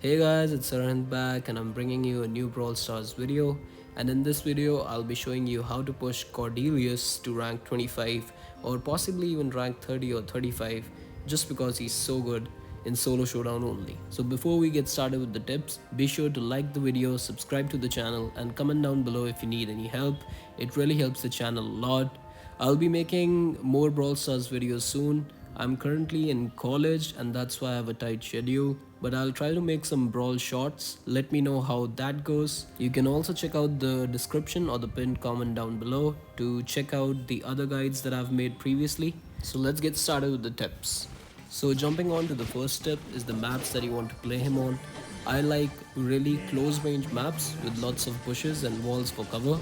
Hey guys, it's arihant back and I'm bringing you a new BrawlStars video, and in this video I'll be showing you how to push Cordelius to rank 25 or possibly even rank 30 or 35 just because he's so good in solo showdown only. So before we get started with the tips, be sure to like the video, subscribe to the channel and comment down below if you need any help. It really helps the channel a lot. I'll be making more BrawlStars videos soon. I'm currently in college and that's why I have a tight schedule, but I'll try to make some brawl shorts. Let me know how that goes. You can also check out the description or the pinned comment down below to check out the other guides that I've made previously. So let's get started with the tips. So jumping on to the first tip is the maps that you want to play him on. I like really close range maps with lots of bushes and walls for cover.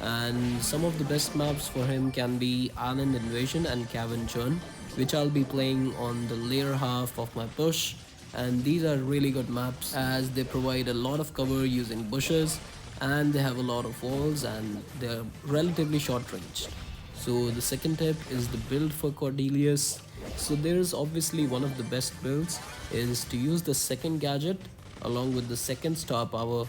And some of the best maps for him can be Island Invasion and Cavern Churn, which I'll be playing on the later half of my push. And these are really good maps as they provide a lot of cover using bushes and they have a lot of walls and they're relatively short range. So the second tip is the build for Cordelius. So there's obviously one of the best builds is to use the second gadget along with the second star power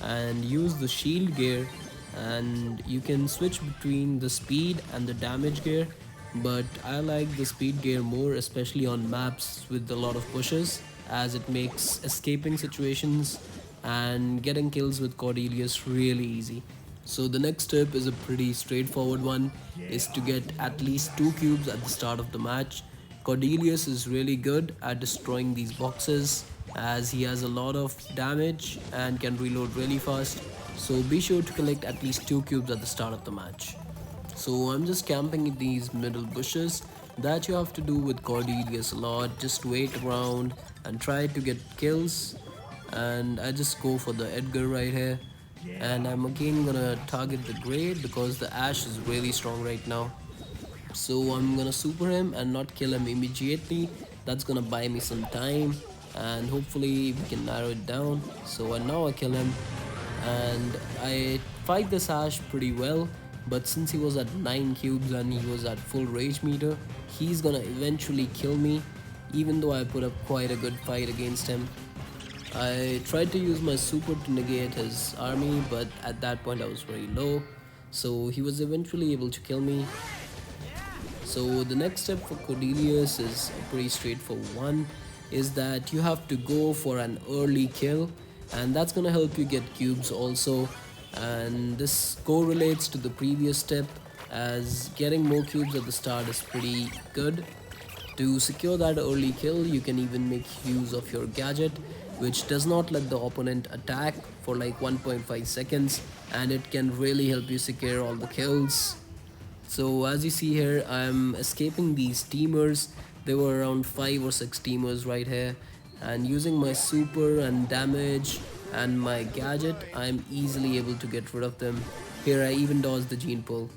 and use the shield gear, and you can switch between the speed and the damage gear, but I like the speed gear more, especially on maps with a lot of pushes, as it makes escaping situations and getting kills with Cordelius really easy. So the next tip is a pretty straightforward one, is to get at least 2 cubes at the start of the match. Cordelius is really good at destroying these boxes as he has a lot of damage and can reload really fast. So be sure to collect at least 2 cubes at the start of the match. So I'm just camping in these middle bushes. That you have to do with Cordelius a lot. Just wait around and try to get kills. And I just go for the Edgar right here. And I'm again gonna target the Grey because the Ash is really strong right now. So I'm gonna super him and not kill him immediately. That's gonna buy me some time and hopefully we can narrow it down. So now I kill him and I fight this Ash pretty well, but since he was at 9 cubes and he was at full rage meter, he's gonna eventually kill me even though I put up quite a good fight against him. I tried to use my super to negate his army, but at that point I was very low, so he was eventually able to kill me. So the next step for Cordelius is a pretty straightforward one, is that you have to go for an early kill, and that's gonna help you get cubes also. And this correlates to the previous step, as getting more cubes at the start is pretty good. To secure that early kill, you can even make use of your gadget, which does not let the opponent attack for like 1.5 seconds, and it can really help you secure all the kills. So as you see here, I'm escaping these teamers. There were around 5 or 6 teamers right here, and using my super and damage and my gadget, I'm easily able to get rid of them. Here I even dodged the gene pull.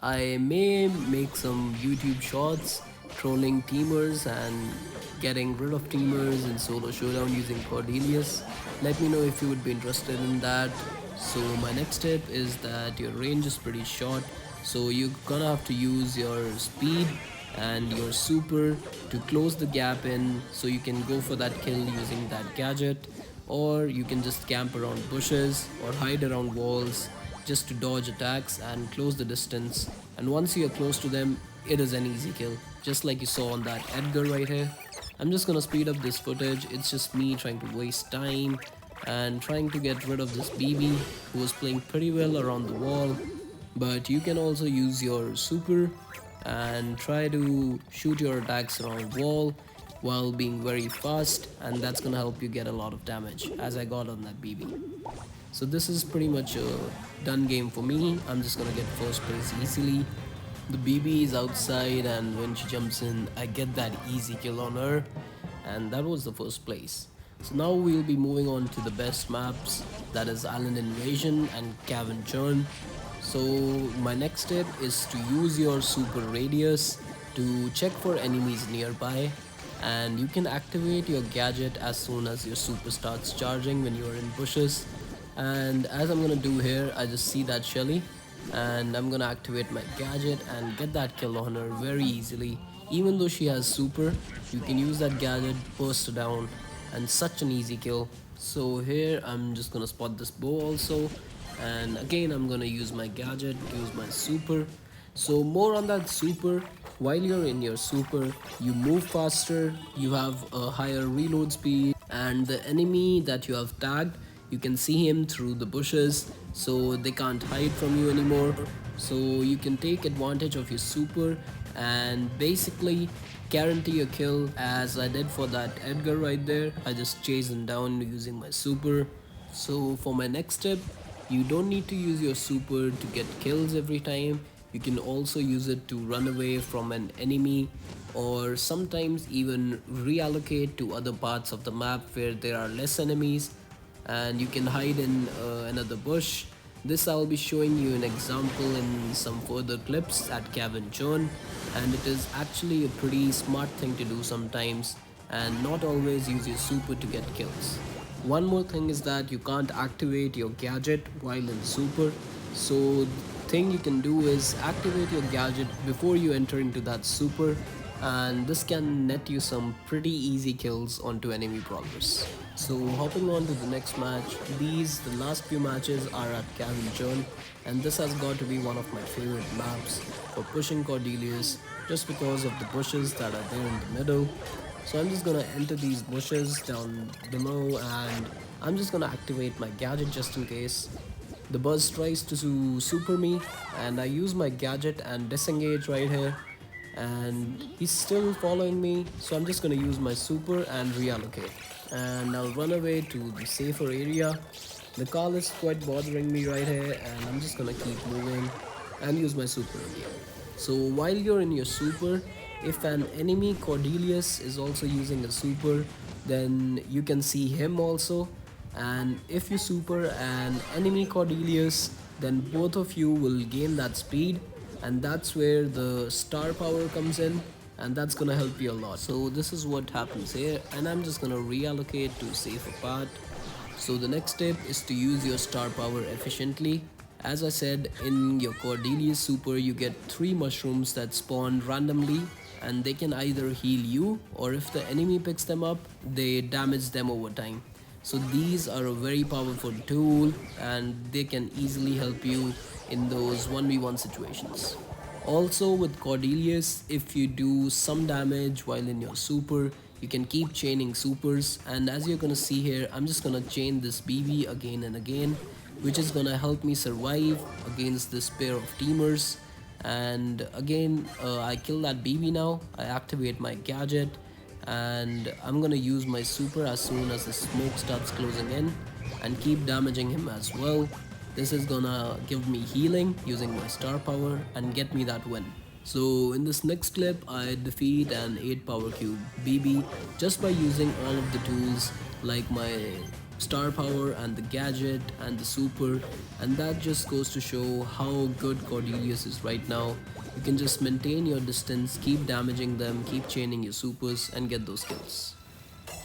I may make some YouTube shorts trolling teamers and getting rid of teamers in solo showdown using Cordelius. Let me know if you would be interested in that. So my next tip is that your range is pretty short, so you're gonna have to use your speed and your super to close the gap in so you can go for that kill using that gadget, or you can just camp around bushes or hide around walls just to dodge attacks and close the distance, and once you are close to them, it is an easy kill, just like you saw on that Edgar right here. I'm just gonna speed up this footage. It's just me trying to waste time and trying to get rid of this BB who was playing pretty well around the wall. But you can also use your super and try to shoot your attacks around wall while being very fast, and that's gonna help you get a lot of damage as I got on that BB. So this is pretty much a done game for me. I'm just gonna get first place easily. The BB is outside and when she jumps in, I get that easy kill on her, and that was the first place. So now we'll be moving on to the best maps, that is Island Invasion and Cavern Churn. So my next step is to use your super radius to check for enemies nearby, and you can activate your gadget as soon as your super starts charging when you are in bushes. And as I'm gonna do here, I just see that Shelly and I'm gonna activate my gadget and get that kill on her very easily. Even though she has super, you can use that gadget, burst her down, and such an easy kill. So here I'm just gonna spot this bow also, and again I'm gonna use my gadget, use my super. So more on that super, while you're in your super, you move faster, you have a higher reload speed, and the enemy that you have tagged, you can see him through the bushes, so they can't hide from you anymore. So you can take advantage of your super and basically guarantee a kill, as I did for that Edgar right there. I just chased him down using my super. So for my next tip, you don't need to use your super to get kills every time. You can also use it to run away from an enemy, or sometimes even reallocate to other parts of the map where there are less enemies, and you can hide in another bush. This I'll be showing you an example in some further clips at Cabin John, and it is actually a pretty smart thing to do sometimes, and not always use your super to get kills. One more thing is that you can't activate your gadget while in super, so the thing you can do is activate your gadget before you enter into that super, and this can net you some pretty easy kills onto enemy brawlers. So hopping on to the next match, the last few matches are at Cabin John, and this has got to be one of my favorite maps for pushing Cordelius, just because of the bushes that are there in the middle. So I'm just gonna enter these bushes down below, and I'm just gonna activate my gadget just in case. The buzz tries to super me, and I use my gadget and disengage right here, and he's still following me, so I'm just gonna use my super and reallocate, and I'll run away to the safer area. The call is quite bothering me right here, and I'm just gonna keep moving and use my super again. So while you're in your super, if an enemy Cordelius is also using a super, then you can see him also, and if you super an enemy Cordelius, then both of you will gain that speed, and that's where the star power comes in, and that's gonna help you a lot. So this is what happens here, and I'm just gonna reallocate to safer part. So the next step is to use your star power efficiently. As I said, in your Cordelius super you get 3 mushrooms that spawn randomly, and they can either heal you, or if the enemy picks them up, they damage them over time. So these are a very powerful tool, and they can easily help you in those 1v1 situations. Also with Cordelius, if you do some damage while in your super, you can keep chaining supers, and as you're gonna see here, I'm just gonna chain this BB again and again, which is gonna help me survive against this pair of teamers. And again, I kill that BB now, I activate my gadget, and I'm gonna use my super as soon as the smoke starts closing in, and keep damaging him as well. This is gonna give me healing using my star power and get me that win. So in this next clip, I defeat an 8 power cube BB just by using all of the tools like my star power and the gadget and the super, and that just goes to show how good Cordelius is right now. You can just maintain your distance, keep damaging them, keep chaining your supers, and get those kills.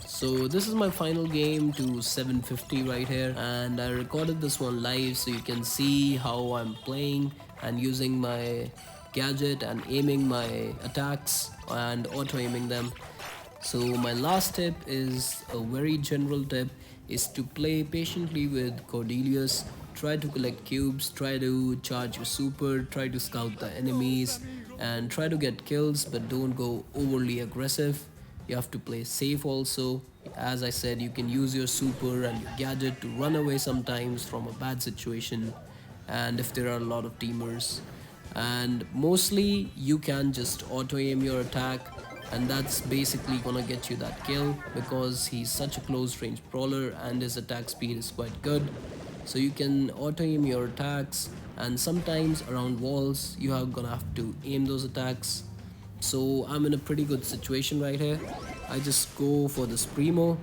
So this is my final game to 750 right here, and I recorded this one live so you can see how I'm playing and using my gadget and aiming my attacks and auto aiming them. So my last tip is a very general tip, is to play patiently with Cordelius. Try to collect cubes, try to charge your super, try to scout the enemies, and try to get kills, but don't go overly aggressive. You have to play safe also. As I said, you can use your super and your gadget to run away sometimes from a bad situation, and if there are a lot of teamers. And mostly you can just auto aim your attack, and that's basically gonna get you that kill, because he's such a close range brawler and his attack speed is quite good. So you can auto aim your attacks, and sometimes around walls you are gonna have to aim those attacks. So I'm in a pretty good situation right here. I just go for this primo,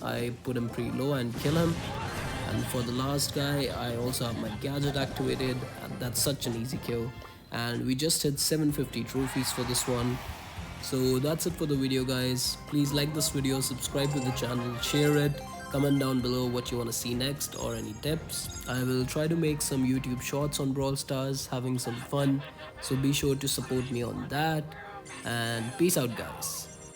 I put him pretty low and kill him. And for the last guy, I also have my gadget activated, and that's such an easy kill. And we just hit 750 trophies for this one. So that's it for the video, guys. Please like this video, subscribe to the channel, share it, comment down below what you want to see next or any tips. I will try to make some YouTube shorts on BrawlStars, having some fun, so be sure to support me on that, and peace out, guys.